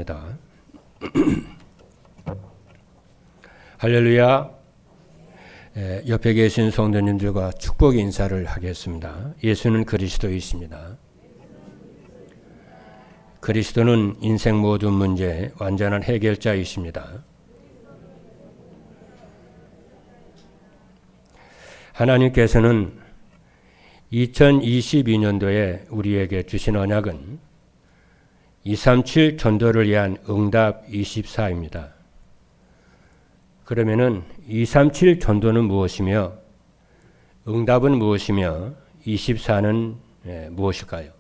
기도합니다. 할렐루야. 옆에 계신 성도님들과 축복 인사를 하겠습니다. 예수는 그리스도이십니다. 그리스도는 인생 모든 문제 완전한 해결자이십니다. 하나님께서는 2022년도에 우리에게 주신 언약은 237 전도를 위한 응답 24입니다. 그러면은 237 전도는 무엇이며 응답은 무엇이며 24는 무엇일까요?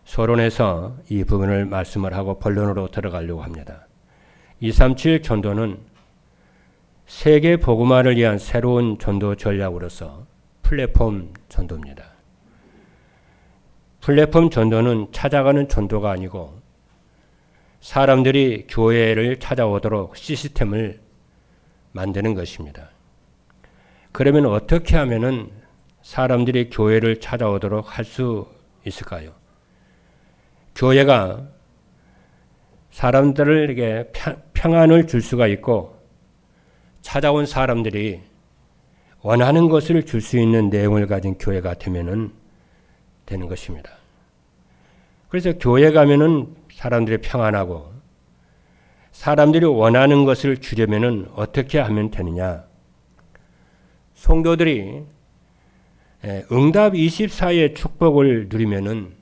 서론에서 이 부분을 말씀을 하고 본론으로 들어가려고 합니다. 237 전도는 세계 복음화를 위한 새로운 전도 전략으로서 플랫폼 전도입니다. 플랫폼 전도는 찾아가는 전도가 아니고 사람들이 교회를 찾아오도록 시스템을 만드는 것입니다. 그러면 어떻게 하면은 사람들이 교회를 찾아오도록 할 수 있을까요? 교회가 사람들에게 평안을 줄 수가 있고 찾아온 사람들이 원하는 것을 줄 수 있는 내용을 가진 교회가 되면은 되는 것입니다. 그래서 교회 가면은 사람들이 평안하고 사람들이 원하는 것을 주려면은 어떻게 하면 되느냐? 성도들이 응답 24의 축복을 누리면은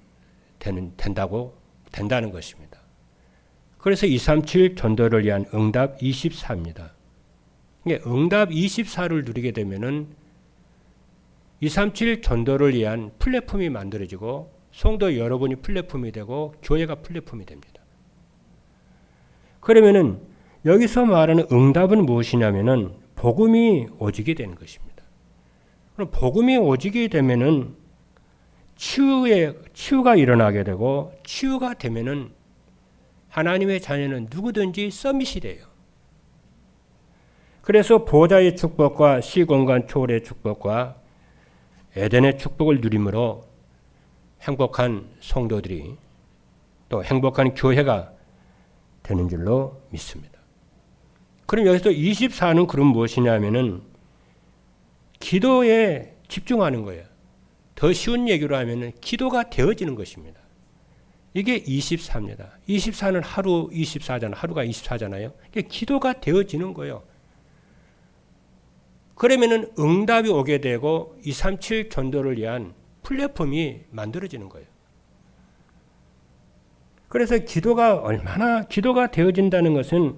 된다는 것입니다. 그래서 237 전도를 위한 응답 24입니다. 응답 24를 누리게 되면은 237 전도를 위한 플랫폼이 만들어지고 성도 여러분이 플랫폼이 되고 교회가 플랫폼이 됩니다. 그러면은 여기서 말하는 응답은 무엇이냐면은 복음이 오지게 되는 것입니다. 그럼 복음이 오지게 되면은 치유가 일어나게 되고 치유가 되면은 하나님의 자녀는 누구든지 서밋이 돼요. 그래서 보좌의 축복과 시공간 초월의 축복과 에덴의 축복을 누림으로 행복한 성도들이 또 행복한 교회가 되는 줄로 믿습니다. 그럼 여기서 24는 그럼 무엇이냐면은 기도에 집중하는 거예요. 더 쉬운 얘기로 하면은 기도가 되어지는 것입니다. 이게 24입니다. 24는 하루 24잖아요. 하루가 24잖아요. 이게 기도가 되어지는 거예요. 그러면은 응답이 오게 되고 237 전도를 위한 플랫폼이 만들어지는 거예요. 그래서 기도가 되어진다는 것은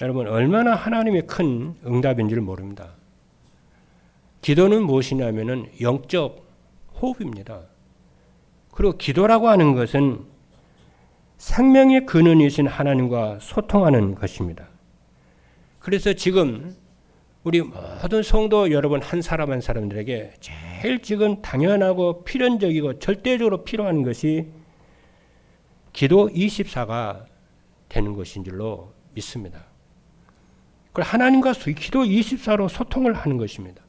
여러분 얼마나 하나님의 큰 응답인지를 모릅니다. 기도는 무엇이냐면은 영적 호흡입니다. 그리고 기도라고 하는 것은 생명의 근원이신 하나님과 소통하는 것입니다. 그래서 지금 우리 모든 성도 여러분 한 사람 한 사람들에게 제일 지금 당연하고 필연적이고 절대적으로 필요한 것이 기도 24가 되는 것인 줄로 믿습니다. 그리고 하나님과 기도 24로 소통을 하는 것입니다.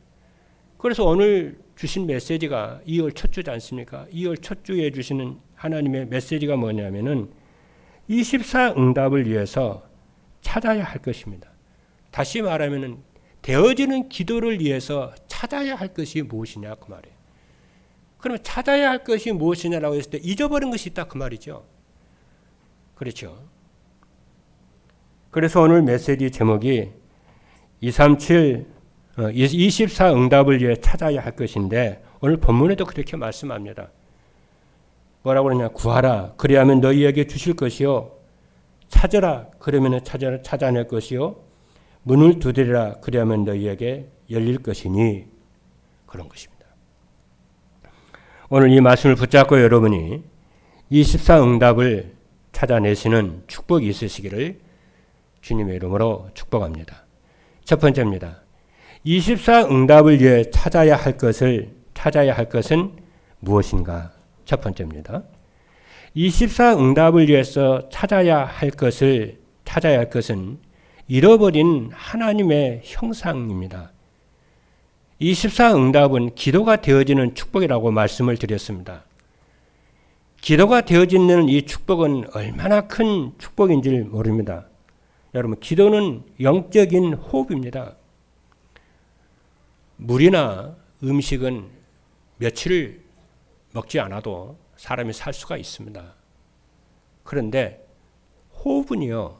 그래서 오늘 주신 메시지가 2월 첫 주지 않습니까? 2월 첫 주에 주시는 하나님의 메시지가 뭐냐면은 24 응답을 위해서 찾아야 할 것입니다. 다시 말하면은 되어지는 기도를 위해서 찾아야 할 것이 무엇이냐 그 말이에요. 그러면 찾아야 할 것이 무엇이냐라고 했을 때 잊어버린 것이 있다 그 말이죠. 그렇죠. 그래서 오늘 메시지 제목이 24 응답을 위해 찾아야 할 것인데 오늘 본문에도 그렇게 말씀합니다. 뭐라고 그러냐? 구하라 그리하면 너희에게 주실 것이요 찾으라 그러면 찾아낼 것이요 문을 두드리라 그리하면 너희에게 열릴 것이니 그런 것입니다. 오늘 이 말씀을 붙잡고 여러분이 24 응답을 찾아내시는 축복이 있으시기를 주님의 이름으로 축복합니다. 첫 번째입니다. 24 응답을 위해 찾아야 할 것은 무엇인가? 첫 번째입니다. 24 응답을 위해서 찾아야 할 것은 잃어버린 하나님의 형상입니다. 24 응답은 기도가 되어지는 축복이라고 말씀을 드렸습니다. 기도가 되어지는 이 축복은 얼마나 큰 축복인지 모릅니다. 여러분, 기도는 영적인 호흡입니다. 물이나 음식은 며칠 먹지 않아도 사람이 살 수가 있습니다. 그런데 호흡은요,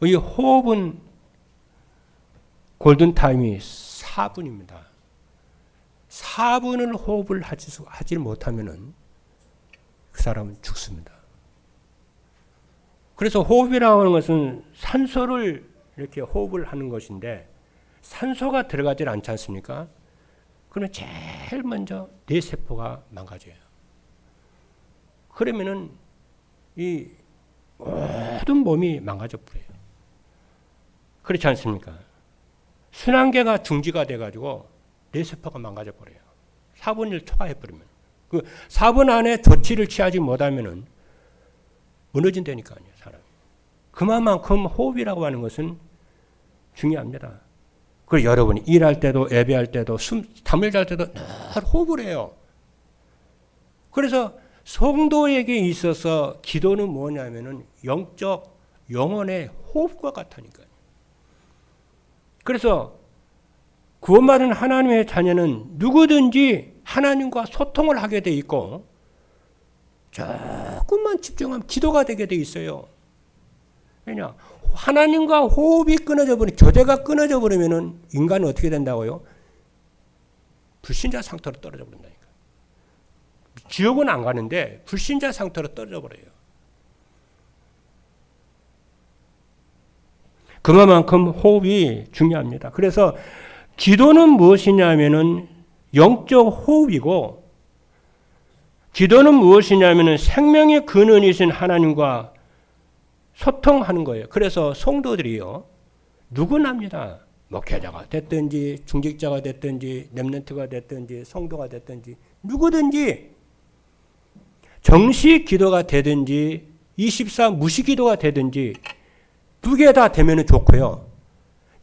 이 호흡은 골든타임이 4분입니다. 4분을 호흡을 하지 못하면 그 사람은 죽습니다. 그래서 호흡이라고 하는 것은 산소를 이렇게 호흡을 하는 것인데 산소가 들어가질 않지 않습니까? 그러면 제일 먼저 뇌세포가 망가져요. 그러면은 이 모든 몸이 망가져 버려요. 그렇지 않습니까? 순환계가 중지가 돼가지고 뇌세포가 망가져 버려요. 4분을 초과해 버리면. 그 4분 안에 조치를 취하지 못하면은 무너진다니까요, 사람이. 그만큼 호흡이라고 하는 것은 중요합니다. 그리고 여러분이 일할 때도 예배할 때도 잠을 잘 때도 늘 호흡을 해요. 그래서 성도에게 있어서 기도는 뭐냐면은 영적 영혼의 호흡과 같다니까요. 그래서 구원받은 하나님의 자녀는 누구든지 하나님과 소통을 하게 돼 있고 조금만 집중하면 기도가 되게 돼 있어요. 왜냐? 하나님과 호흡이 끊어져 버리면, 교제가 끊어져 버리면은 인간은 어떻게 된다고요? 불신자 상태로 떨어져 버린다니까. 지옥은 안 가는데 불신자 상태로 떨어져 버려요. 그만큼 호흡이 중요합니다. 그래서 기도는 무엇이냐면은 영적 호흡이고, 기도는 무엇이냐면은 생명의 근원이신 하나님과 소통하는 거예요. 그래서 성도들이요, 누구나입니다. 목회자가 됐든지 중직자가 됐든지 렘넌트가 됐든지 성도가 됐든지 누구든지 정시 기도가 되든지 24 무시 기도가 되든지 두 개 다 되면 좋고요.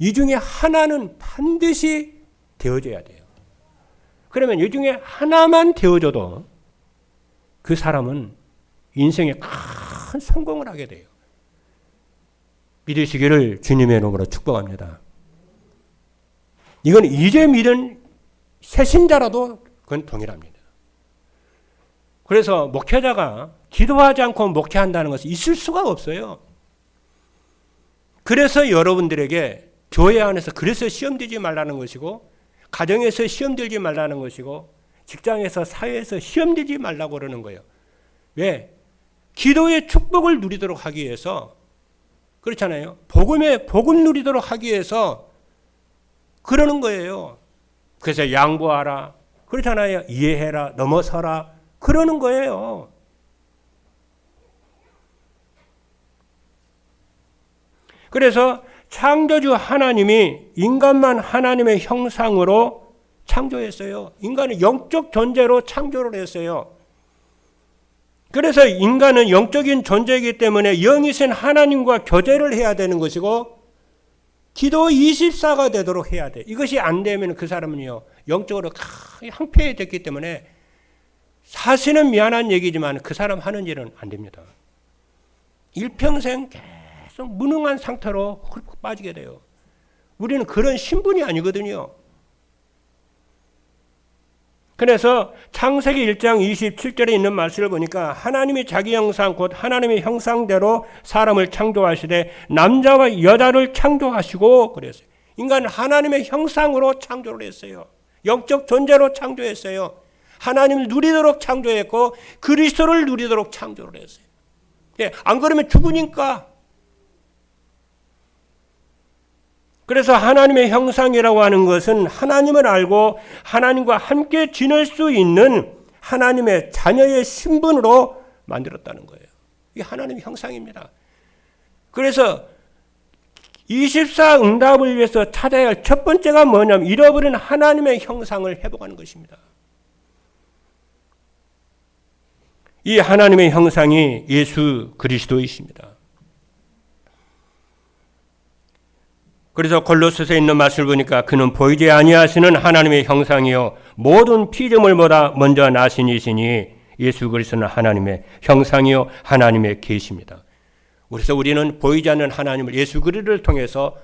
이 중에 하나는 반드시 되어져야 돼요. 그러면 이 중에 하나만 되어져도 그 사람은 인생에 큰 성공을 하게 돼요. 믿으시기를 주님의 이름으로 축복합니다. 이건 이제 믿은 새신자라도 그건 동일합니다. 그래서 목회자가 기도하지 않고 목회한다는 것은 있을 수가 없어요. 그래서 여러분들에게 교회 안에서 그래서 시험 들지 말라는 것이고, 가정에서 시험 들지 말라는 것이고, 직장에서 사회에서 시험 들지 말라고 그러는 거예요. 왜? 기도의 축복을 누리도록 하기 위해서, 그렇잖아요. 복음 누리도록 하기 위해서 그러는 거예요. 그래서 양보하라, 그렇잖아요. 이해해라, 넘어서라, 그러는 거예요. 그래서 창조주 하나님이 인간만 하나님의 형상으로 창조했어요. 인간은 영적 존재로 창조를 했어요. 그래서 인간은 영적인 존재이기 때문에 영이신 하나님과 교제를 해야 되는 것이고, 기도 24가 되도록 해야 돼. 이것이 안 되면 그 사람은요, 영적으로 황폐해졌기 때문에, 사실은 미안한 얘기지만 그 사람 하는 일은 안 됩니다. 일평생 계속 무능한 상태로 빠지게 돼요. 우리는 그런 신분이 아니거든요. 그래서 창세기 1장 27절에 있는 말씀을 보니까 하나님이 자기 형상 곧 하나님의 형상대로 사람을 창조하시되 남자와 여자를 창조하시고 그랬어요. 인간은 하나님의 형상으로 창조를 했어요. 영적 존재로 창조했어요. 하나님을 누리도록 창조했고 그리스도를 누리도록 창조를 했어요. 예, 안 그러면 죽으니까. 그래서 하나님의 형상이라고 하는 것은 하나님을 알고 하나님과 함께 지낼 수 있는 하나님의 자녀의 신분으로 만들었다는 거예요. 이게 하나님의 형상입니다. 그래서 24 응답을 위해서 찾아야 할 첫 번째가 뭐냐면 잃어버린 하나님의 형상을 회복하는 것입니다. 이 하나님의 형상이 예수 그리스도이십니다. 그래서 골로새서에 있는 말씀을 보니까 그는 보이지 아니하시는 하나님의 형상이요 모든 피조물보다 먼저 나신 이시니 예수 그리스도는 하나님의 형상이요 하나님의 계시입니다. 그래서 우리는 보이지 않는 하나님을 예수 그리스도를 통해서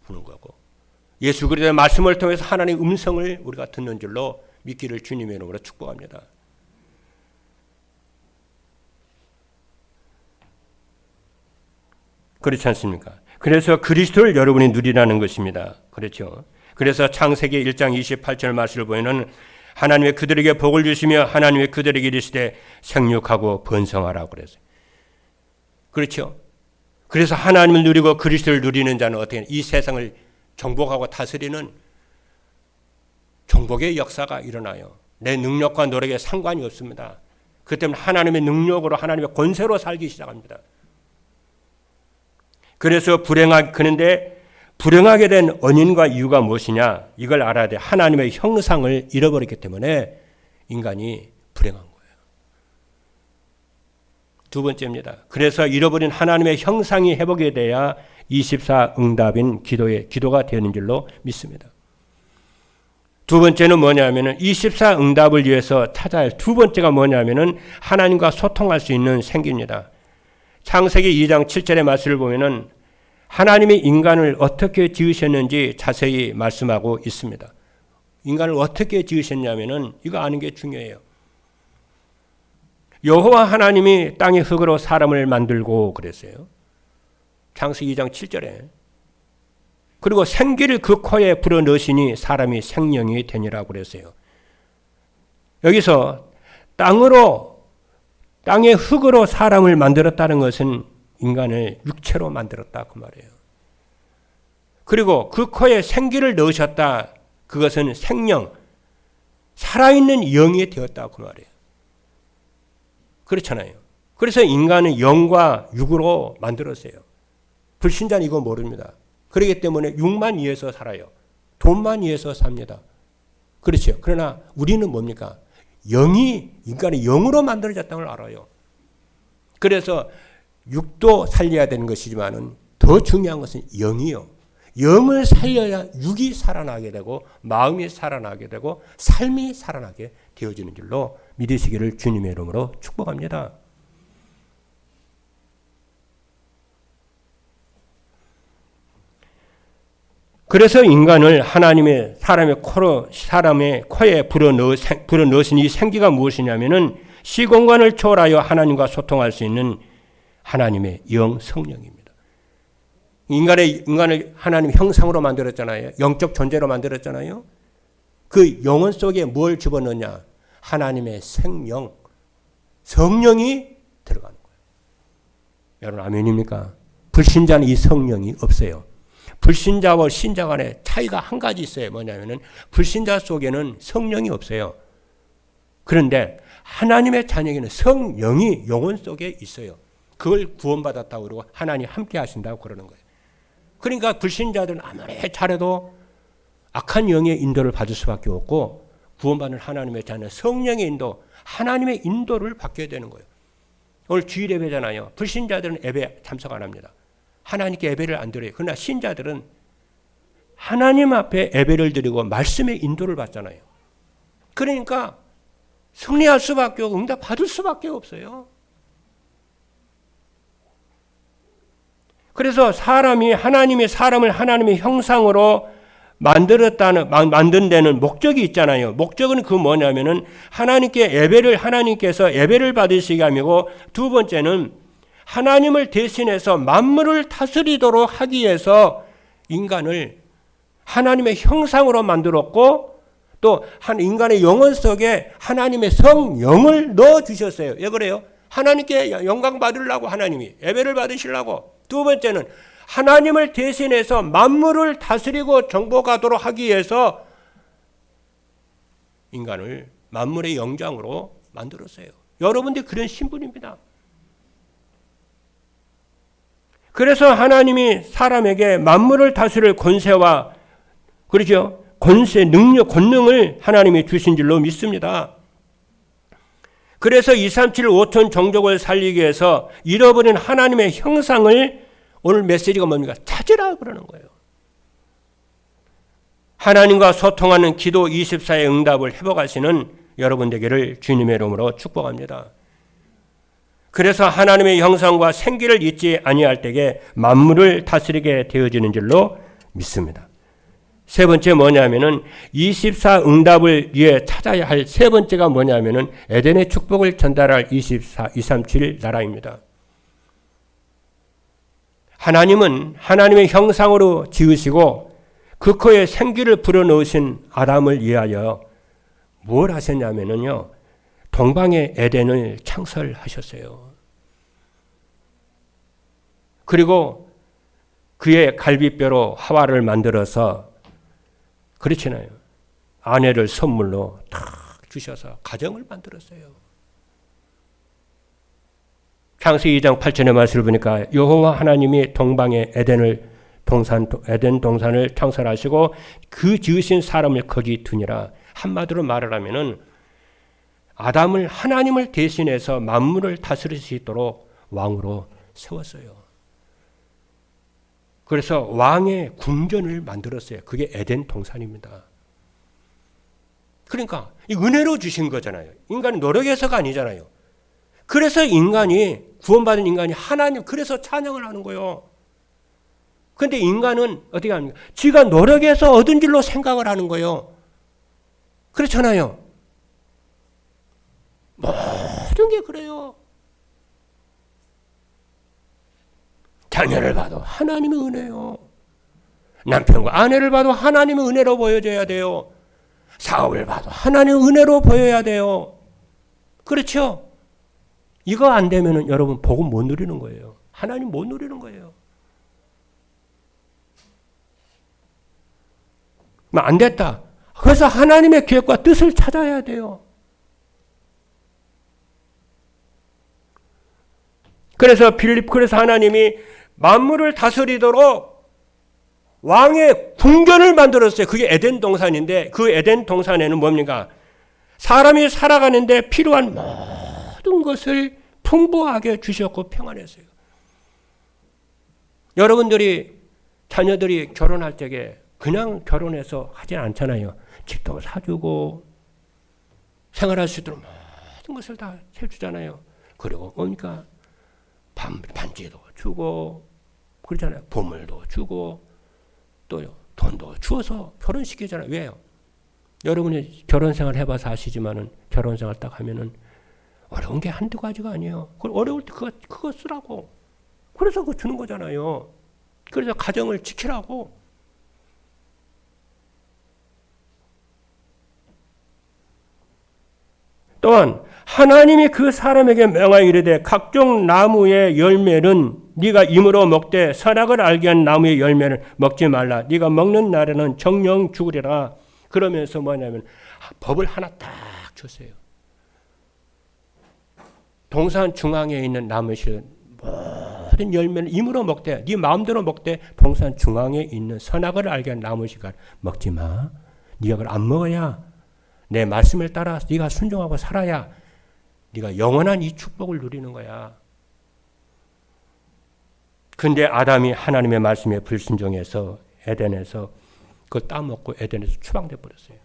보는 거고, 예수 그리스도의 말씀을 통해서 하나님의 음성을 우리가 듣는 줄로 믿기를 주님의 이름으로 축복합니다. 그렇지 않습니까? 그래서 그리스도를 여러분이 누리라는 것입니다. 그렇죠? 그래서 창세기 1장 28절 말씀을 보면은 하나님의 그들에게 복을 주시며 하나님의 그들에게 이르시되 생육하고 번성하라고 그랬어요. 그렇죠? 그래서 하나님을 누리고 그리스도를 누리는 자는 어떻게 이 세상을 정복하고 다스리는 정복의 역사가 일어나요. 내 능력과 노력에 상관이 없습니다. 그 때문에 하나님의 능력으로 하나님의 권세로 살기 시작합니다. 그래서 그런데 불행하게 된 원인과 이유가 무엇이냐? 이걸 알아야 돼. 하나님의 형상을 잃어버렸기 때문에 인간이 불행한 거예요. 두 번째입니다. 그래서 잃어버린 하나님의 형상이 회복이 돼야 24 응답인 기도가 되는 줄로 믿습니다. 두 번째는 뭐냐면은 24 응답을 위해서 찾아야 할 두 번째가 뭐냐면은 하나님과 소통할 수 있는 생기입니다. 창세기 2장 7절의 말씀을 보면은 하나님이 인간을 어떻게 지으셨는지 자세히 말씀하고 있습니다. 인간을 어떻게 지으셨냐면은 이거 아는 게 중요해요. 여호와 하나님이 땅의 흙으로 사람을 만들고 그랬어요. 창세기 2장 7절에. 그리고 생기를 그 코에 불어넣으시니 사람이 생명이 되니라고 그랬어요. 여기서 땅의 흙으로 사람을 만들었다는 것은 인간을 육체로 만들었다 그 말이에요. 그리고 그 코에 생기를 넣으셨다. 그것은 생명, 살아있는 영이 되었다 그 말이에요. 그렇잖아요. 그래서 인간은 영과 육으로 만들었어요. 불신자는 이거 모릅니다. 그렇기 때문에 육만 위해서 살아요. 돈만 위해서 삽니다. 그렇죠. 그러나 우리는 뭡니까? 영이 인간의 영으로 만들어졌다는 걸 알아요. 그래서 육도 살려야 되는 것이지만은 더 중요한 것은 영이요. 영을 살려야 육이 살아나게 되고 마음이 살아나게 되고 삶이 살아나게 되어지는 줄로 믿으시기를 주님의 이름으로 축복합니다. 그래서 인간을 하나님의 사람의 코에 불어넣으신 이 생기가 무엇이냐면은 시공간을 초월하여 하나님과 소통할 수 있는 하나님의 영 성령입니다. 인간을 하나님 형상으로 만들었잖아요. 영적 존재로 만들었잖아요. 그 영혼 속에 뭘 집어넣냐? 하나님의 생명, 성령이 들어가는 거예요. 여러분 아멘입니까? 불신자는 이 성령이 없어요. 불신자와 신자 간의 차이가 한 가지 있어요. 뭐냐면은 불신자 속에는 성령이 없어요. 그런데 하나님의 자녀에게는 성령이 영혼 속에 있어요. 그걸 구원받았다고 그러고 하나님 함께 하신다고 그러는 거예요. 그러니까 불신자들은 아무리 잘해도 악한 영의 인도를 받을 수밖에 없고 구원받는 하나님의 자녀 성령의 인도, 하나님의 인도를 받게 되는 거예요. 오늘 주일 예배잖아요. 불신자들은 예배 참석 안 합니다. 하나님께 예배를 안 드려요. 그러나 신자들은 하나님 앞에 예배를 드리고 말씀의 인도를 받잖아요. 그러니까 승리할 수밖에 없고 응답 받을 수밖에 없어요. 그래서 하나님이 사람을 하나님의 형상으로 만든 데는 목적이 있잖아요. 목적은 그 뭐냐면은 하나님께서 예배를 받으시게 하고 두 번째는 하나님을 대신해서 만물을 다스리도록 하기 위해서 인간을 하나님의 형상으로 만들었고 또 인간의 영혼 속에 하나님의 성령을 넣어주셨어요. 왜 그래요? 하나님께 영광 받으려고 하나님이 예배를 받으시려고. 두 번째는 하나님을 대신해서 만물을 다스리고 정복하도록 하기 위해서 인간을 만물의 영장으로 만들었어요. 여러분들이 그런 신분입니다. 그래서 하나님이 사람에게 만물을 다스릴 권세와 그렇죠? 권능을 하나님이 주신 줄로 믿습니다. 그래서 237 5톤 종족을 살리기 위해서 잃어버린 하나님의 형상을 오늘 메시지가 뭡니까? 찾으라 그러는 거예요. 하나님과 소통하는 기도 24의 응답을 회복하시는 여러분 되기를 주님의 이름으로 축복합니다. 그래서 하나님의 형상과 생기를 잊지 아니할 때에 만물을 다스리게 되어지는 줄로 믿습니다. 세 번째 뭐냐면은 24 응답을 위해 찾아야 할 세 번째가 뭐냐면은 에덴의 축복을 전달할 237 나라입니다. 하나님은 하나님의 형상으로 지으시고 그 코에 생기를 불어넣으신 아담을 위하여 뭘 하셨냐면요. 동방의 에덴을 창설하셨어요. 그리고 그의 갈비뼈로 하와를 만들어서 그렇잖아요. 아내를 선물로 탁 주셔서 가정을 만들었어요. 창세기 2장 8절의 말씀을 보니까 여호와 하나님이 동방의 에덴 동산을 창설하시고 그 지으신 사람을 거기 두니라. 한마디로 말을 하면은 아담을 하나님을 대신해서 만물을 다스릴 수 있도록 왕으로 세웠어요. 그래서 왕의 궁전을 만들었어요. 그게 에덴 동산입니다. 그러니까 이 은혜로 주신 거잖아요. 인간은 노력해서가 아니잖아요. 그래서 구원받은 인간이 하나님 그래서 찬양을 하는 거예요. 그런데 인간은 어떻게 합니까? 지가 노력해서 얻은 줄로 생각을 하는 거예요. 그렇잖아요. 모든 게 그래요. 자녀를 봐도 하나님의 은혜요. 남편과 아내를 봐도 하나님의 은혜로 보여줘야 돼요. 사업을 봐도 하나님의 은혜로 보여야 돼요. 그렇죠? 이거 안 되면은 여러분 복음 못 누리는 거예요. 하나님 못 누리는 거예요. 안 됐다. 그래서 하나님의 계획과 뜻을 찾아야 돼요. 그래서 하나님이 만물을 다스리도록 왕의 궁전을 만들었어요. 그게 에덴 동산인데 그 에덴 동산에는 뭡니까? 사람이 살아가는데 필요한 모든 것을 풍부하게 주셨고 평안했어요. 여러분들이 자녀들이 결혼할 적에 그냥 결혼해서 하지 않잖아요. 집도 사주고 생활할 수 있도록 모든 것을 다 해주잖아요. 그리고 뭡니까? 반지도 주고 그러잖아요. 보물도 주고 또 돈도 주어서 결혼시키잖아요. 왜요? 여러분이 결혼생활 해봐서 아시지만은 결혼생활 딱 하면은 어려운 게 한두 가지가 아니에요. 그걸 어려울 때 그거 쓰라고. 그래서 그거 주는 거잖아요. 그래서 가정을 지키라고. 또한 하나님이 그 사람에게 명하여 이르되 각종 나무의 열매는 네가 임으로 먹되 선악을 알게 한 나무의 열매는 먹지 말라. 네가 먹는 날에는 정령 죽으리라. 그러면서 뭐냐면 법을 하나 딱 줬어요. 동산 중앙에 있는 나무의 모든 열매는 임으로 먹되 네 마음대로 먹되 동산 중앙에 있는 선악을 알게 한 나무의 먹지 마. 네가 그걸 안 먹어야 내 말씀을 따라 네가 순종하고 살아야 네가 영원한 이 축복을 누리는 거야. 근데 아담이 하나님의 말씀에 불순종해서 에덴에서 그걸 따먹고 에덴에서 추방돼 버렸어요.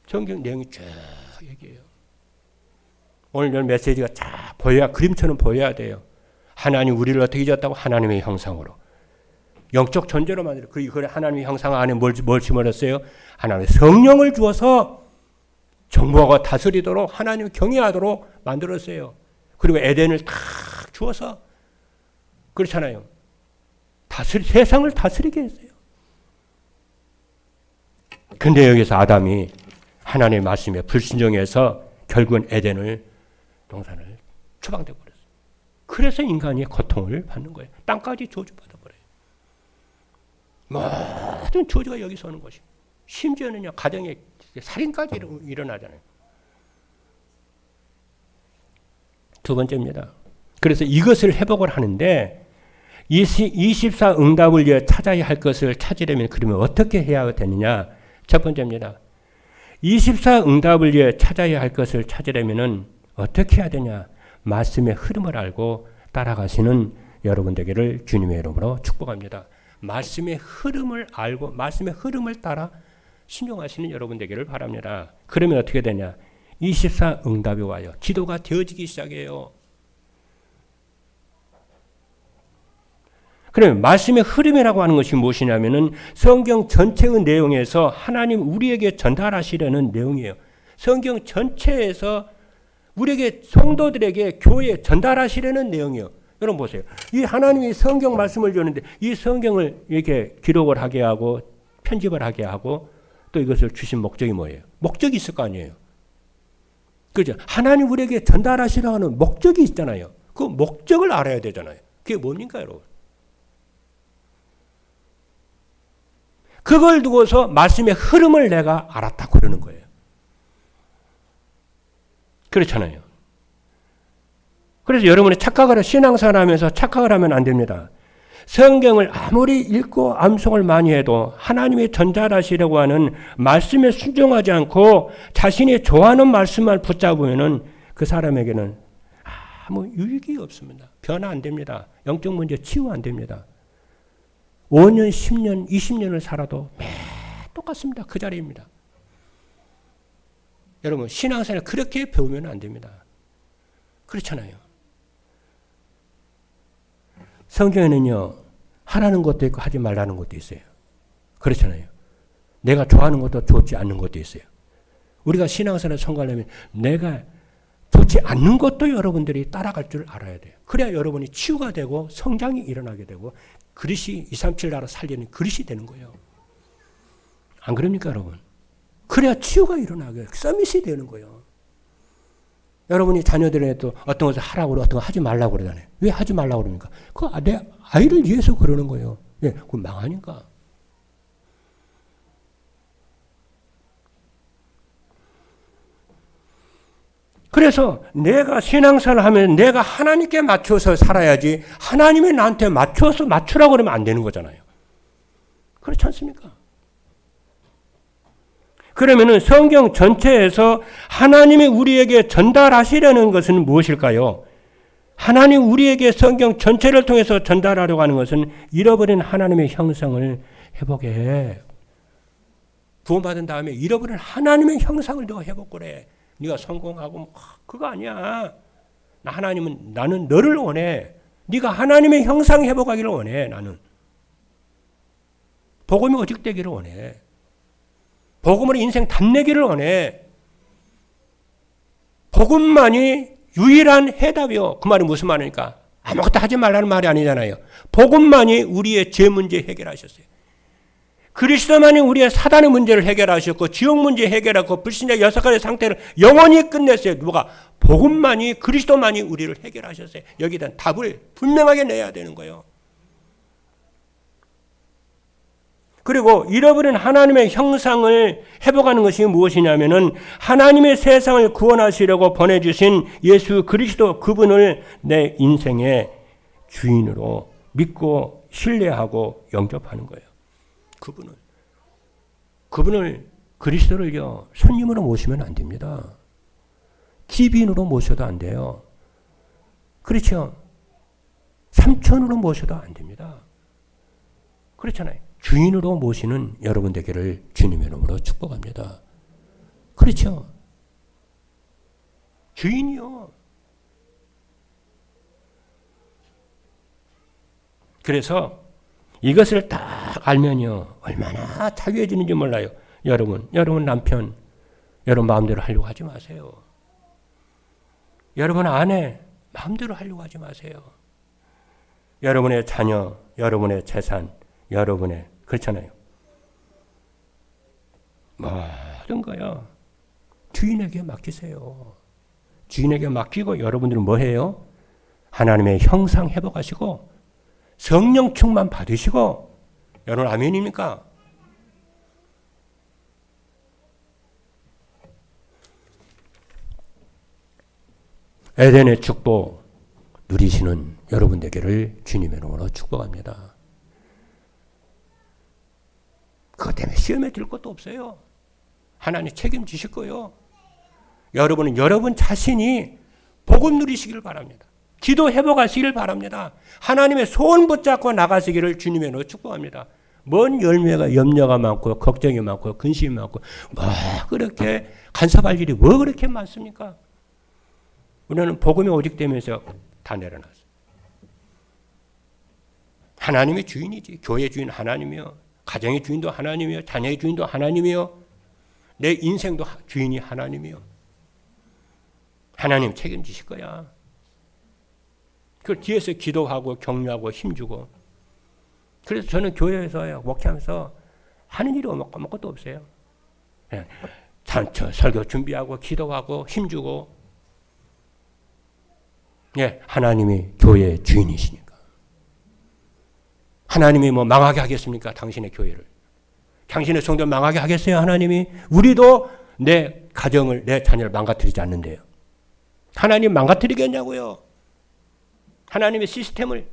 성경 내용이 쭉 얘기해요. 오늘 메시지가 쫙 그림처럼 보여야 돼요. 하나님 우리를 어떻게 지었다고? 하나님의 형상으로. 영적 존재로 만들어. 그래 하나님의 형상 안에 뭘 심어놨어요? 하나님의 성령을 주어서 정복하고 다스리도록 하나님을 경외하도록 만들었어요. 그리고 에덴을 탁 주어서 그렇잖아요. 세상을 다스리게 했어요. 근데 여기서 아담이 하나님의 말씀에 불순종해서 결국은 에덴을 동산을 추방돼 버렸어요. 그래서 인간이 고통을 받는 거예요. 땅까지 저주받아 버려요. 모든 저주가 여기서 오는 것입니다. 심지어는요 가정에 살인까지 일어나잖아요. 두 번째입니다. 그래서 이것을 회복을 하는데 24 응답을 위해 찾아야 할 것을 찾으려면 그러면 어떻게 해야 되느냐? 첫 번째입니다. 24 응답을 위해 찾아야 할 것을 찾으려면 어떻게 해야 되냐? 말씀의 흐름을 알고 따라가시는 여러분 되기를 주님의 이름으로 축복합니다. 말씀의 흐름을 알고 말씀의 흐름을 따라 순종하시는 여러분 되기를 바랍니다. 그러면 어떻게 되냐? 24 응답이 와요. 기도가 되어지기 시작해요. 그러면 말씀의 흐름이라고 하는 것이 무엇이냐면은 성경 전체의 내용에서 하나님 우리에게 전달하시려는 내용이에요. 성경 전체에서 우리에게 성도들에게 교회에 전달하시려는 내용이에요. 여러분 보세요. 이 하나님이 성경 말씀을 주는데 이 성경을 이렇게 기록을 하게 하고 편집을 하게 하고 또 이것을 주신 목적이 뭐예요? 목적이 있을 거 아니에요. 그죠? 하나님 우리에게 전달하시려고 하는 목적이 있잖아요. 그 목적을 알아야 되잖아요. 그게 뭡니까, 여러분? 그걸 두고서 말씀의 흐름을 내가 알았다고 그러는 거예요. 그렇잖아요. 그래서 여러분이 착각을 신앙생활 하면서 착각을 하면 안 됩니다. 성경을 아무리 읽고 암송을 많이 해도 하나님이 전달하시려고 하는 말씀에 순종하지 않고 자신이 좋아하는 말씀만 붙잡으면은 그 사람에게는 아무 유익이 없습니다. 변화 안 됩니다. 영적 문제 치유 안 됩니다. 5년, 10년, 20년을 살아도 매 똑같습니다. 그 자리입니다. 여러분 신앙생활 그렇게 배우면 안 됩니다. 그렇잖아요. 성경에는요. 하라는 것도 있고 하지 말라는 것도 있어요. 그렇잖아요. 내가 좋아하는 것도 좋지 않는 것도 있어요. 우리가 신앙생활을 성공하려면 내가 좋지 않는 것도 여러분들이 따라갈 줄 알아야 돼요. 그래야 여러분이 치유가 되고 성장이 일어나게 되고 그릇이 237 나라 살리는 그릇이 되는 거예요. 안 그럽니까 여러분? 그래야 치유가 일어나게 서밋이 되는 거예요. 여러분이 자녀들에도 어떤 것을 하라고 그러고 어떤 거 하지 말라고 그러잖아요. 왜 하지 말라고 그럽니까? 그 내 아이를 위해서 그러는 거예요. 예, 그건 망하니까. 그래서 내가 신앙생활을 하면 내가 하나님께 맞춰서 살아야지 하나님이 나한테 맞춰서 맞추라고 그러면 안 되는 거잖아요. 그렇지 않습니까? 그러면은 성경 전체에서 하나님이 우리에게 전달하시려는 것은 무엇일까요? 하나님 우리에게 성경 전체를 통해서 전달하려고 하는 것은 잃어버린 하나님의 형상을 회복해 해. 구원받은 다음에 잃어버린 하나님의 형상을 너 회복하래. 네가 성공하고 그거 아니야. 나는 너를 원해. 네가 하나님의 형상 회복하기를 원해. 나는. 복음이 오직되기를 원해. 복음으로 인생 답내기를 원해. 복음만이 유일한 해답이요. 그 말이 무슨 말입니까? 아무것도 하지 말라는 말이 아니잖아요. 복음만이 우리의 죄 문제 해결하셨어요. 그리스도만이 우리의 사단의 문제를 해결하셨고 지옥 문제 해결하고 불신자 6가지 상태를 영원히 끝냈어요. 누가? 복음만이 그리스도만이 우리를 해결하셨어요. 여기에 대한 답을 분명하게 내야 되는 거예요. 그리고 잃어버린 하나님의 형상을 회복하는 것이 무엇이냐면은 하나님의 세상을 구원하시려고 보내주신 예수 그리스도 그분을 내 인생의 주인으로 믿고 신뢰하고 영접하는 거예요. 그분을 그리스도를요 손님으로 모시면 안 됩니다. 기빈으로 모셔도 안 돼요. 그렇죠? 삼촌으로 모셔도 안 됩니다. 그렇잖아요. 주인으로 모시는 여러분 되기를 주님의 이름으로 축복합니다. 그렇죠? 주인이요. 그래서 이것을 딱 알면요 얼마나 자유해지는지 몰라요. 여러분 남편 여러분 마음대로 하려고 하지 마세요. 여러분 아내 마음대로 하려고 하지 마세요. 여러분의 자녀, 여러분의 재산, 여러분의 그렇잖아요. 모든 거요 주인에게 맡기세요. 주인에게 맡기고 여러분들은 뭐 해요? 하나님의 형상 회복하시고 성령 충만 받으시고 여러분 아멘입니까? 에덴의 축복 누리시는 여러분 되기를 주님의 이름으로 축복합니다. 그것 때문에 시험에 들 것도 없어요. 하나님 책임지실 거예요. 여러분은 여러분 자신이 복음 누리시기를 바랍니다. 기도 회복하시기를 바랍니다. 하나님의 소원 붙잡고 나가시기를 주님의 이름으로 축복합니다. 뭔 열매가 염려가 많고 걱정이 많고 근심이 많고 뭐 그렇게 간섭할 일이 뭐 그렇게 많습니까? 우리는 복음이 오직 되면서 다 내려놨어요. 하나님이 주인이지. 교회 주인 하나님이요. 가정의 주인도 하나님이요. 자녀의 주인도 하나님이요. 내 인생도 주인이 하나님이요. 하나님 책임지실 거야. 그 뒤에서 기도하고 격려하고 힘주고. 그래서 저는 교회에서 목회하면서 하는 일이 아무것도 없어요. 설교 준비하고 기도하고 힘주고. 예, 하나님이 교회의 주인이시니까. 하나님이 뭐 망하게 하겠습니까? 당신의 교회를. 당신의 성도 망하게 하겠어요? 하나님이. 우리도 내 가정을, 내 자녀를 망가뜨리지 않는데요. 하나님 망가뜨리겠냐고요. 하나님의 시스템을.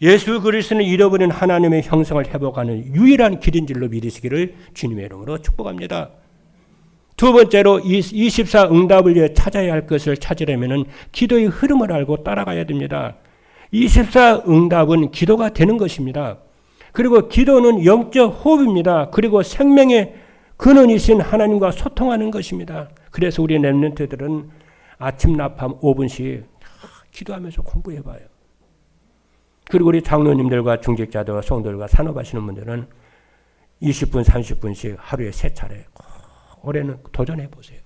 예수 그리스도는 잃어버린 하나님의 형상을 회복하는 유일한 길인 줄로 믿으시기를 주님의 이름으로 축복합니다. 두 번째로 24 응답을 위해 찾아야 할 것을 찾으려면 기도의 흐름을 알고 따라가야 됩니다. 24 응답은 기도가 되는 것입니다. 그리고 기도는 영적 호흡입니다. 그리고 생명의 근원이신 하나님과 소통하는 것입니다. 그래서 우리 렘넌트들은 아침 낮밤 5분씩 기도하면서 공부해봐요. 그리고 우리 장로님들과 중직자들과 성도들과 산업하시는 분들은 20분 30분씩 하루에 3차례 올해는 도전해보세요.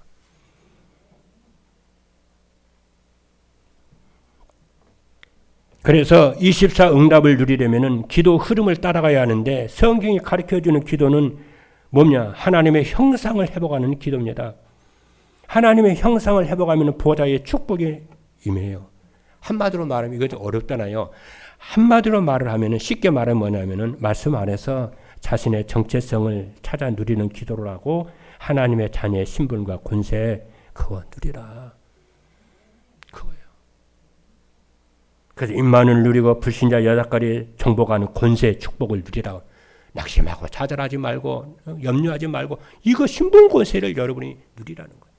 그래서 24 응답을 누리려면 기도 흐름을 따라가야 하는데 성경이 가르쳐주는 기도는 뭐냐? 하나님의 형상을 회복하는 기도입니다. 하나님의 형상을 회복하면 보좌의 축복이 임해요. 한마디로 말하면 이거 좀 어렵잖아요. 한마디로 말을 하면 쉽게 말하면 뭐냐면은 말씀 안에서 자신의 정체성을 찾아 누리는 기도를 하고 하나님의 자녀의 신분과 권세 그거 누리라. 그거예요. 그래서 임만을 누리고 불신자 여자까지 정복하는 권세의 축복을 누리라. 낙심하고 좌절하지 말고 염려하지 말고 이거 신분 권세를 여러분이 누리라는 거예요.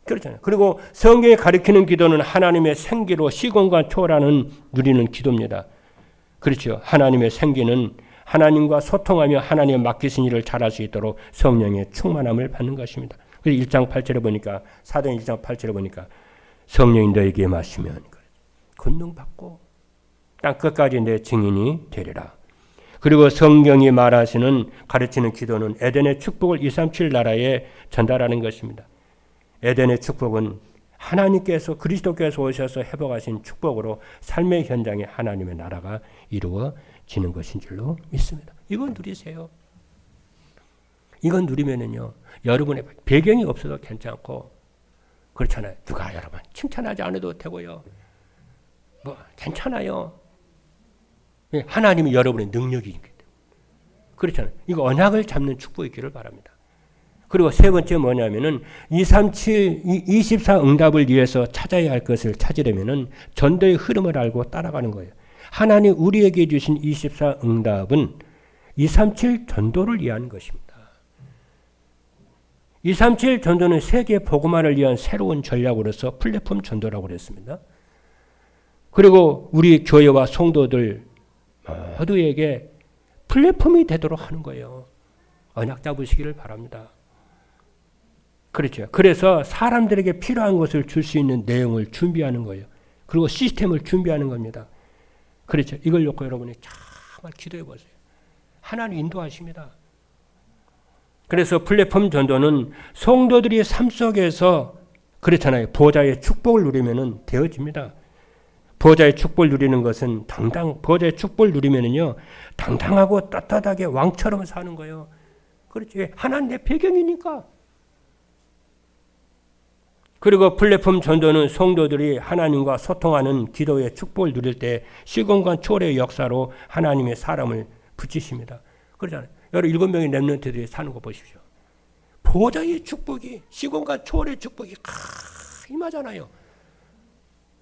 그렇잖아요. 그리고 성경이 가리키는 기도는 하나님의 생기로 시공간 초월하는 누리는 기도입니다. 그렇죠. 하나님의 생기는 하나님과 소통하며 하나님의 맡기신 일을 잘할 수 있도록 성령의 충만함을 받는 것입니다. 그래서 1장 8절에 보니까 사도행 1장 8절에 보니까 성령이 너에게 임하시면 권능 받고 땅 끝까지 내 증인이 되리라. 그리고 성경이 말하시는 가르치는 기도는 에덴의 축복을 237 나라에 전달하는 것입니다. 에덴의 축복은 하나님께서 그리스도께서 오셔서 회복하신 축복으로 삶의 현장에 하나님의 나라가 이루어지는 것인 줄로 믿습니다. 이건 누리세요. 이건 누리면은요, 여러분의 배경이 없어도 괜찮고, 그렇잖아요. 누가 여러분 칭찬하지 않아도 되고요. 뭐, 괜찮아요. 하나님이 여러분의 능력이기 때문에. 그렇잖아요. 이거 언약을 잡는 축복이 있기를 바랍니다. 그리고 세 번째 뭐냐면은 24 응답을 위해서 찾아야 할 것을 찾으려면은 전도의 흐름을 알고 따라가는 거예요. 하나님 우리에게 주신 24 응답은 237 전도를 위한 것입니다. 237 전도는 세계 복음화를 위한 새로운 전략으로서 플랫폼 전도라고 그랬습니다. 그리고 우리 교회와 성도들 모두에게 플랫폼이 되도록 하는 거예요. 언약 잡으시기를 바랍니다. 그렇죠. 그래서 사람들에게 필요한 것을 줄 수 있는 내용을 준비하는 거예요. 그리고 시스템을 준비하는 겁니다. 그렇죠. 이걸 놓고 여러분이 정말 기도해 보세요. 하나님 인도하십니다. 그래서 플랫폼 전도는 성도들이 삶 속에서 그렇잖아요. 보좌의 축복을 누리면은 되어집니다. 보좌의 축복을 누리는 것은 보좌의 축복을 누리면은요, 당당하고 떳떳하게 왕처럼 사는 거예요. 그렇지. 하나님 내 배경이니까. 그리고 플랫폼 전도는 성도들이 하나님과 소통하는 기도의 축복을 누릴 때 시공간 초월의 역사로 하나님의 사람을 붙이십니다. 그러잖아요. 여러분 7명의 렘넌트들이 사는 거 보십시오. 보좌의 축복이 시공간 초월의 축복이 임하잖아요.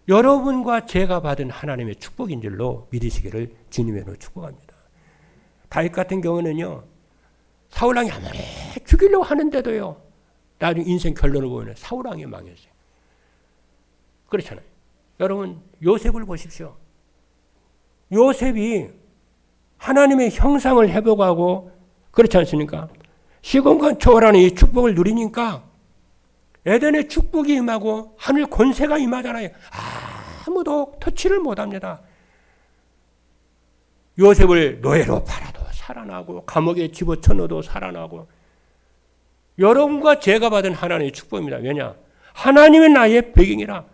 여러분과 제가 받은 하나님의 축복인 줄로 믿으시기를 주님으로 축복합니다. 다윗 같은 경우는요, 사울왕이 아무리 죽이려고 하는데도요, 나중에 인생 결론을 보면 사울왕이 망했어요. 그렇잖아요. 여러분 요셉을 보십시오. 요셉이 하나님의 형상을 회복하고 그렇지 않습니까? 시공간 초월하는 이 축복을 누리니까 에덴의 축복이 임하고 하늘 권세가 임하잖아요. 아무도 터치를 못합니다. 요셉을 노예로 팔아도 살아나고 감옥에 집어쳐넣어도 살아나고 여러분과 제가 받은 하나님의 축복입니다. 왜냐? 하나님의 나의 배경이라.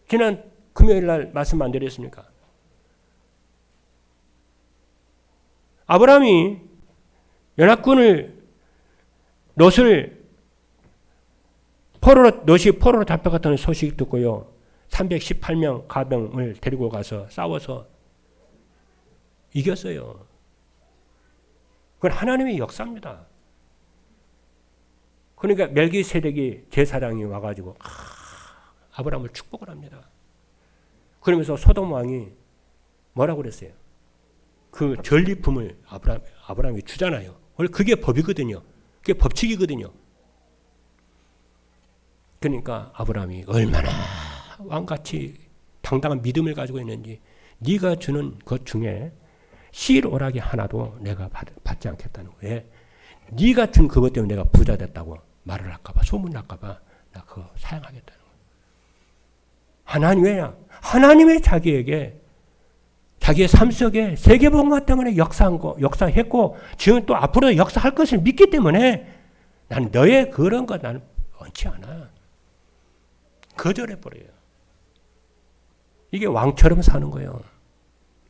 지난 금요일 날 말씀 안 드렸습니까? 아브라함이 연합군을 롯이 포로로 잡혀갔다는 소식 듣고요. 318명 가병을 데리고 가서 싸워서 이겼어요. 그건 하나님의 역사입니다. 그러니까 멜기세덱이 제사장이 와가지고 아브라함을 축복을 합니다. 그러면서 소돔 왕이 뭐라고 그랬어요? 그 전리품을 아브라함이 주잖아요. 원래 그게 법이거든요. 그게 법칙이거든요. 그러니까 아브라함이 얼마나 왕같이 당당한 믿음을 가지고 있는지 네가 주는 것 중에 실오라기 하나도 내가 받지 않겠다는 거예요. 네가 준 그것 때문에 내가 부자 됐다고 말을 할까봐 소문을 할까봐 나 그거 사양하겠다는 거예요. 하나님 왜냐? 하나님의 자기에게 자기의 삶 속에 세계복음화 때문에 역사했고 지금 또 앞으로 역사할 것을 믿기 때문에 나는 너의 그런 것 나는 원치 않아. 거절해버려요. 이게 왕처럼 사는 거예요.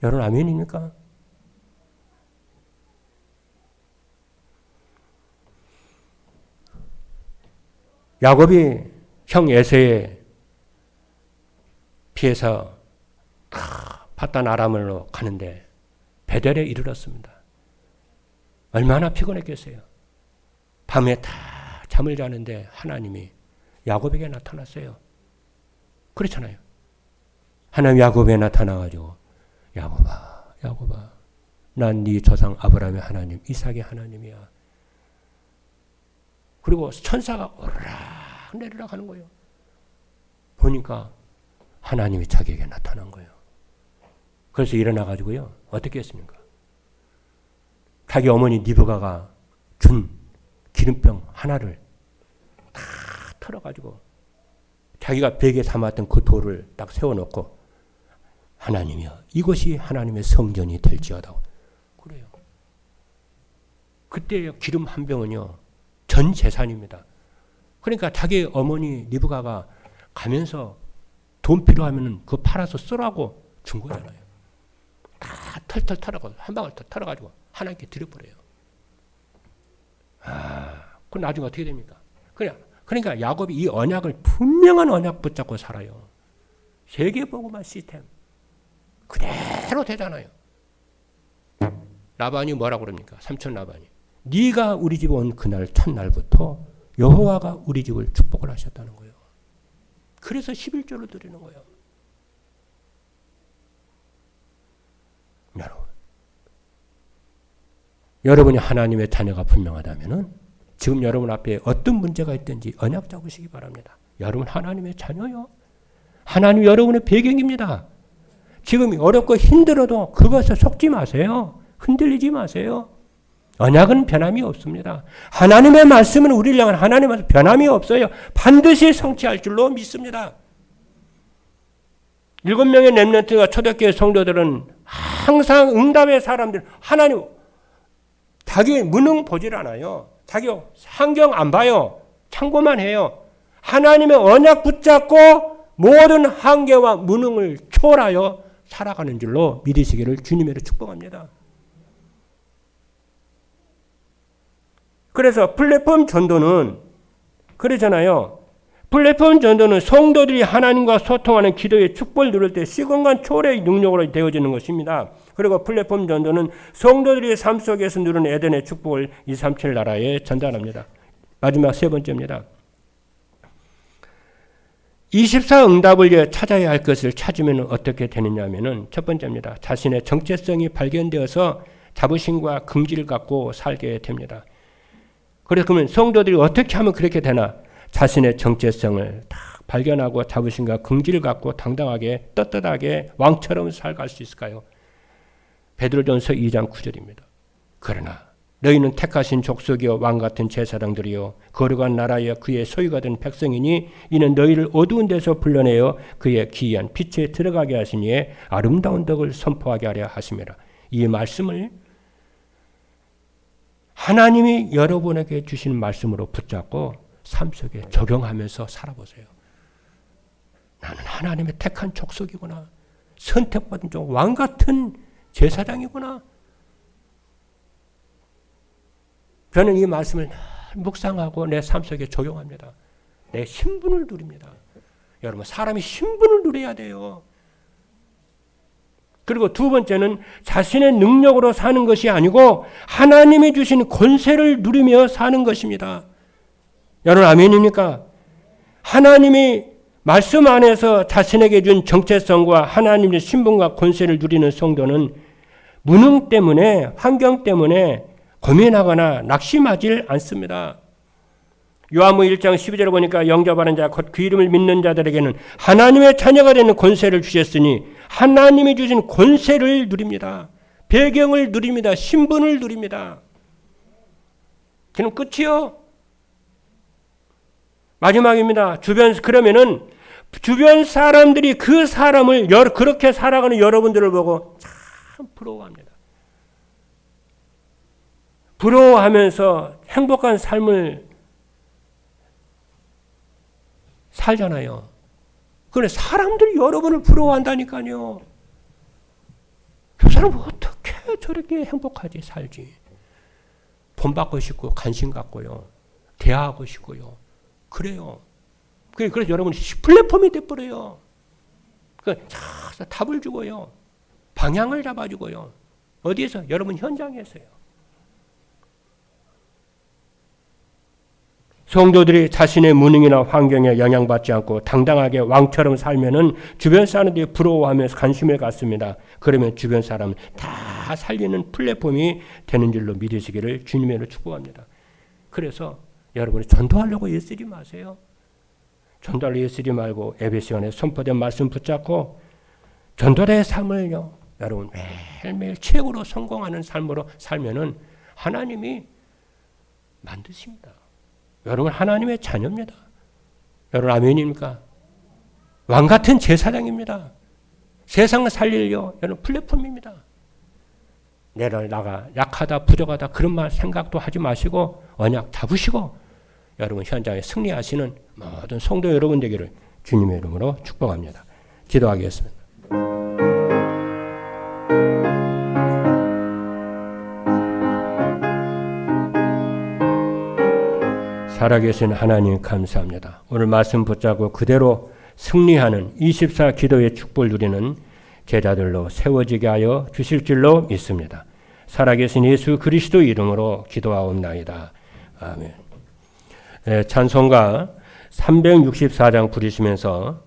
여러분 아멘입니까? 야곱이 형 에서에 피해서 파단 아람으로 가는데 베델에 이르렀습니다. 얼마나 피곤했겠어요. 밤에 다 잠을 자는데 하나님이 야곱에게 나타났어요. 그렇잖아요. 하나님 야곱에 나타나가지고 야곱아 난 네 조상 아브라함의 하나님 이삭의 하나님이야. 그리고 천사가 오르락 내리락 하는 거예요. 보니까 하나님이 자기에게 나타난 거예요. 그래서 일어나가지고요. 어떻게 했습니까? 자기 어머니 리브가가 준 기름병 하나를 다 털어가지고 자기가 베개 삼았던 그 돌을 딱 세워놓고 하나님이여 이것이 하나님의 성전이 될지어다. 그래요. 그때 기름 한 병은요. 전 재산입니다. 그러니까 자기 어머니 리브가가 가면서 돈 필요하면 그거 팔아서 쓰라고 준 거잖아요. 다 털털 털어가지고 한 방울 털어가지고 하나님께 드려버려요. 그럼 나중에 어떻게 됩니까? 그러니까 야곱이 이 언약을 분명한 언약 붙잡고 살아요. 세계복음화 시스템 그대로 되잖아요. 라반이 뭐라고 그럽니까? 삼촌 라반이 네가 우리 집에 온 그날 첫날부터 여호와가 우리 집을 축복을 하셨다는 거예요. 그래서 11조를 드리는 거예요. 여러분이 하나님의 자녀가 분명하다면 지금 여러분 앞에 어떤 문제가 있든지 언약 잡으시기 바랍니다. 여러분 하나님의 자녀요. 하나님 여러분의 배경입니다. 지금 어렵고 힘들어도 그것에 속지 마세요. 흔들리지 마세요. 언약은 변함이 없습니다. 하나님의 말씀은 우리를 향한 하나님의 말씀 변함이 없어요. 반드시 성취할 줄로 믿습니다. 7명의 렘넌트가 초대교회 성도들은 항상 응답의 사람들 하나님 자기 무능 보질 않아요. 자기 환경 안 봐요. 참고만 해요. 하나님의 언약 붙잡고 모든 한계와 무능을 초월하여 살아가는 줄로 믿으시기를 주님으로 축복합니다. 그래서 플랫폼 전도는 그러잖아요. 플랫폼 전도는 성도들이 하나님과 소통하는 기도의 축복을 누릴 때 시공간 초월의 능력으로 되어지는 것입니다. 그리고 플랫폼 전도는 성도들의 삶 속에서 누리는 에덴의 축복을 237 나라에 전달합니다. 마지막 세 번째입니다. 24 응답을 찾아야 할 것을 찾으면 어떻게 되느냐 하면은 첫 번째입니다. 자신의 정체성이 발견되어서 자부심과 긍지를 갖고 살게 됩니다. 그래서 그러면 성도들이 어떻게 하면 그렇게 되나? 자신의 정체성을 딱 발견하고 자부심과 긍지를 갖고 당당하게 떳떳하게 왕처럼 살아갈 수 있을까요? 베드로전서 2장 9절입니다. 그러나 너희는 택하신 족속이요 왕같은 제사장들이요 거룩한 나라여 그의 소유가 된 백성이니 이는 너희를 어두운 데서 불러내어 그의 기이한 빛에 들어가게 하시니 아름다운 덕을 선포하게 하려 하심이라. 이 말씀을 하나님이 여러분에게 주신 말씀으로 붙잡고 삶 속에 적용하면서 살아보세요. 나는 하나님의 택한 족속이구나. 선택받은 종 왕같은 제사장이구나. 저는 이 말씀을 묵상하고 내 삶 속에 적용합니다. 내 신분을 누립니다. 여러분, 사람이 신분을 누려야 돼요. 그리고 두 번째는 자신의 능력으로 사는 것이 아니고 하나님이 주신 권세를 누리며 사는 것입니다. 여러분, 아멘입니까? 하나님이 말씀 안에서 자신에게 준 정체성과 하나님의 신분과 권세를 누리는 성도는 무능 때문에, 환경 때문에 고민하거나 낙심하지 않습니다. 요한복음 1장 12절에 보니까 영접하는 자 곧 그 이름을 믿는 자들에게는 하나님의 자녀가 되는 권세를 주셨으니 하나님이 주신 권세를 누립니다. 배경을 누립니다. 신분을 누립니다. 그럼 끝이요. 마지막입니다. 그러면은 주변 사람들이 그 사람을 그렇게 살아가는 여러분들을 보고 참 부러워합니다. 부러워하면서 행복한 삶을 살잖아요. 그런데 사람들이 여러분을 부러워한다니까요. 저 사람은 어떻게 저렇게 행복하지 살지. 본받고 싶고 관심 갖고요. 대화하고 싶고요. 그래요. 그래서 여러분이 플랫폼이 돼버려요. 답을 주고요. 방향을 잡아주고요. 어디에서? 여러분 현장에서요. 성도들이 자신의 무능이나 환경에 영향받지 않고 당당하게 왕처럼 살면은 주변 사람들이 부러워하면서 관심을 갖습니다. 그러면 주변 사람을 다 살리는 플랫폼이 되는 줄로 믿으시기를 주님으로 축복합니다. 그래서 여러분이 전도하려고 애쓰지 마세요. 전도하려고 애쓰지 말고 예배 시간에 선포된 말씀 붙잡고 전도자의 삶을요. 여러분 매일매일 최고로 성공하는 삶으로 살면은 하나님이 만드십니다. 여러분 하나님의 자녀입니다. 여러분 아멘입니까? 왕같은 제사장입니다. 세상을 살리려 여러분 플랫폼입니다. 내를 나가 약하다 부족하다 그런 말 생각도 하지 마시고 언약 잡으시고 여러분 현장에 승리하시는 모든 성도 여러분 되기를 주님의 이름으로 축복합니다. 기도하겠습니다. 살아계신 하나님 감사합니다. 오늘 말씀 붙잡고 그대로 승리하는 24 기도의 축복을 누리는 제자들로 세워지게 하여 주실 줄로 믿습니다. 살아계신 예수 그리스도 이름으로 기도하옵나이다. 아멘. 찬송가 364장 부르시면서